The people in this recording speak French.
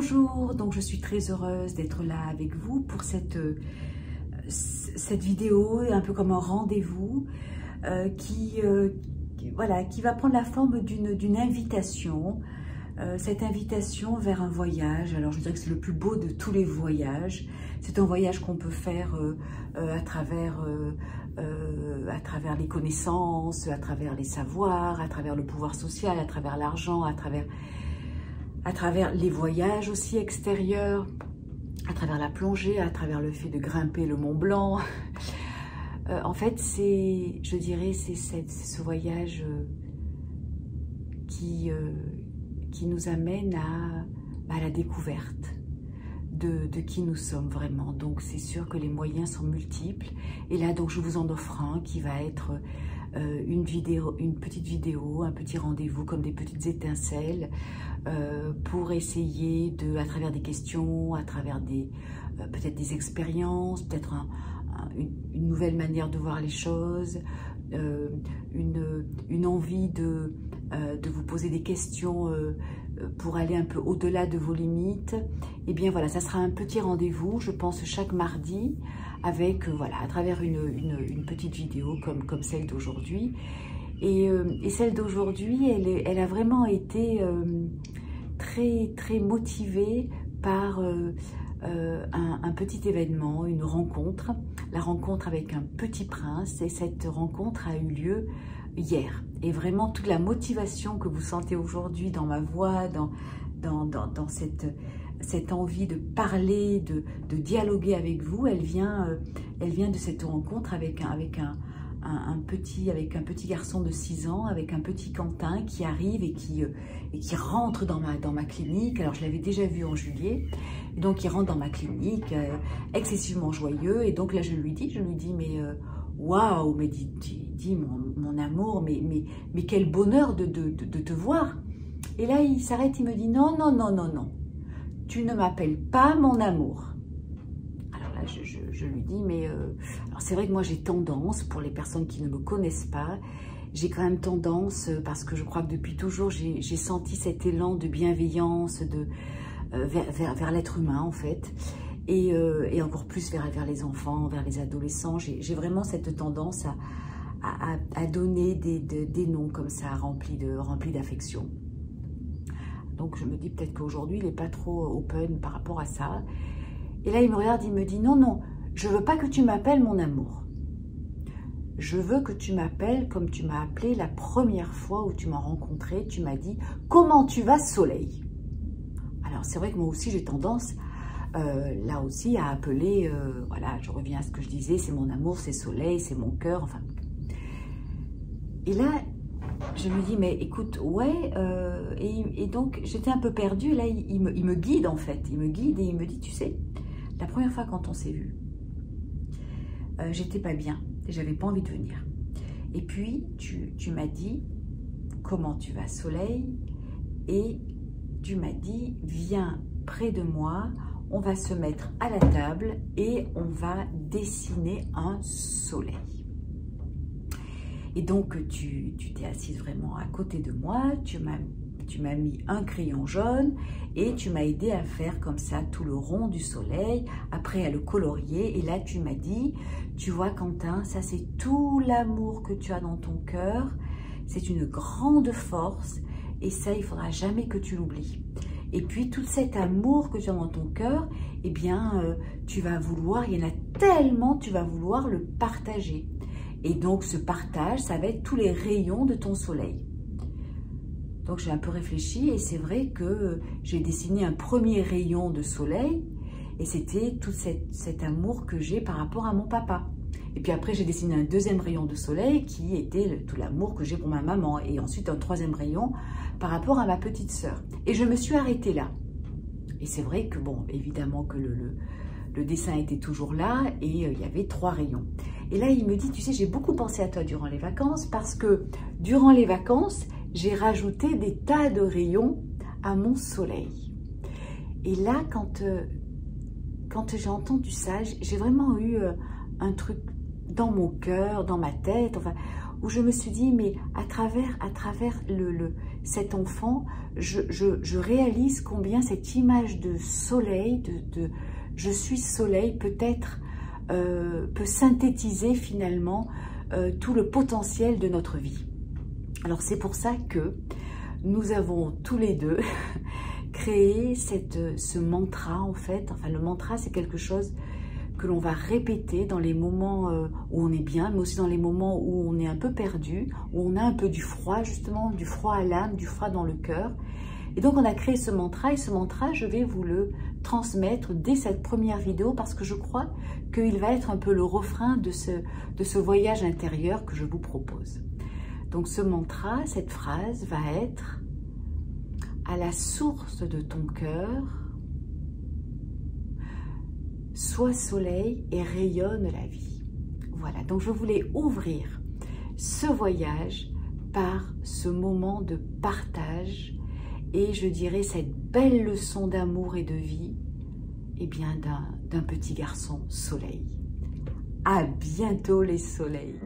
Bonjour, donc je suis très heureuse d'être là avec vous pour cette vidéo, un peu comme un rendez-vous qui va prendre la forme d'une invitation, cette invitation vers un voyage. Alors je dirais que c'est le plus beau de tous les voyages. C'est un voyage qu'on peut faire à travers les connaissances, à travers les savoirs, à travers le pouvoir social, à travers l'argent, à travers les voyages aussi extérieurs, à travers la plongée, à travers le fait de grimper le Mont Blanc. En fait, je dirais, c'est ce voyage qui nous amène à la découverte de qui nous sommes vraiment. Donc, c'est sûr que les moyens sont multiples. Et là, donc, je vous en offre un qui va être une petite vidéo, un petit rendez-vous, comme des petites étincelles, pour essayer à travers des questions, à travers peut-être des expériences, peut-être une nouvelle manière de voir les choses, une envie de vous poser des questions pour aller un peu au-delà de vos limites. Et bien voilà, ça sera un petit rendez-vous, je pense, chaque mardi, avec, à travers une petite vidéo comme celle d'aujourd'hui. Et celle d'aujourd'hui, elle a vraiment été très, très motivée par un petit événement, une rencontre, la rencontre avec un petit prince. Et cette rencontre a eu lieu hier. Et vraiment, toute la motivation que vous sentez aujourd'hui dans ma voix, dans cette envie de parler, de dialoguer avec vous, elle vient de cette rencontre avec un petit garçon de 6 ans, avec un petit Quentin qui arrive et qui rentre dans ma clinique. Alors, je l'avais déjà vu en juillet. Et donc, il rentre dans ma clinique, excessivement joyeux. Et donc, là, je lui dis, mais waouh, mais dis mon amour, mais quel bonheur de te voir. Et là, il s'arrête, il me dit, non, tu ne m'appelles pas mon amour. Alors là, je lui dis, mais alors c'est vrai que moi j'ai tendance, pour les personnes qui ne me connaissent pas, j'ai quand même tendance, parce que je crois que depuis toujours, j'ai senti cet élan de bienveillance vers l'être humain en fait, et encore plus vers les enfants, vers les adolescents. J'ai vraiment cette tendance à donner des noms comme ça, remplis d'affection. Donc je me dis peut-être qu'aujourd'hui, il n'est pas trop open par rapport à ça. Et là, il me regarde, il me dit, non, je ne veux pas que tu m'appelles mon amour. Je veux que tu m'appelles comme tu m'as appelé la première fois où tu m'as rencontré. Tu m'as dit, comment tu vas, soleil? Alors, c'est vrai que moi aussi, j'ai tendance, là aussi, à appeler, je reviens à ce que je disais, c'est mon amour, c'est soleil, c'est mon cœur, enfin. Et là, je lui dis, mais écoute, ouais, et donc j'étais un peu perdue. Là, il me guide en fait, il me guide et il me dit, tu sais, la première fois quand on s'est vu, j'étais pas bien et j'avais pas envie de venir. Et puis, tu m'as dit, comment tu vas, soleil? Et tu m'as dit, viens près de moi, on va se mettre à la table et on va dessiner un soleil. Et donc, tu t'es assise vraiment à côté de moi, tu m'as mis un crayon jaune et tu m'as aidé à faire comme ça tout le rond du soleil, après à le colorier. Et là, tu m'as dit, tu vois Quentin, ça c'est tout l'amour que tu as dans ton cœur, c'est une grande force et ça, il ne faudra jamais que tu l'oublies. Et puis, tout cet amour que tu as dans ton cœur, eh bien, tu vas vouloir, il y en a tellement, tu vas vouloir le partager. Et donc, ce partage, ça va être tous les rayons de ton soleil. Donc, j'ai un peu réfléchi et c'est vrai que j'ai dessiné un premier rayon de soleil et c'était tout cet amour que j'ai par rapport à mon papa. Et puis après, j'ai dessiné un deuxième rayon de soleil qui était tout l'amour que j'ai pour ma maman. Et ensuite, un troisième rayon par rapport à ma petite sœur. Et je me suis arrêtée là. Et c'est vrai que, bon, évidemment que le dessin était toujours là et il y avait 3 rayons. Et là, il me dit, tu sais, j'ai beaucoup pensé à toi durant les vacances parce que durant les vacances, j'ai rajouté des tas de rayons à mon soleil. Et là, quand j'ai entendu ça, j'ai vraiment eu un truc dans mon cœur, dans ma tête, enfin, où je me suis dit, mais à travers cet enfant, je réalise combien cette image de soleil, je suis soleil, peut-être peut synthétiser finalement tout le potentiel de notre vie. Alors c'est pour ça que nous avons tous les deux créé ce mantra en fait. Enfin, le mantra, c'est quelque chose que l'on va répéter dans les moments où on est bien, mais aussi dans les moments où on est un peu perdu, où on a un peu du froid, justement, du froid à l'âme, du froid dans le cœur. Et donc, on a créé ce mantra, et ce mantra, je vais vous le transmettre dès cette première vidéo, parce que je crois qu'il va être un peu le refrain de ce voyage intérieur que je vous propose. Donc, ce mantra, cette phrase va être « À la source de ton cœur, sois soleil et rayonne la vie ». Voilà, donc je voulais ouvrir ce voyage par ce moment de partage et je dirais cette belle leçon d'amour et de vie, eh bien d'un petit garçon soleil. À bientôt les soleils.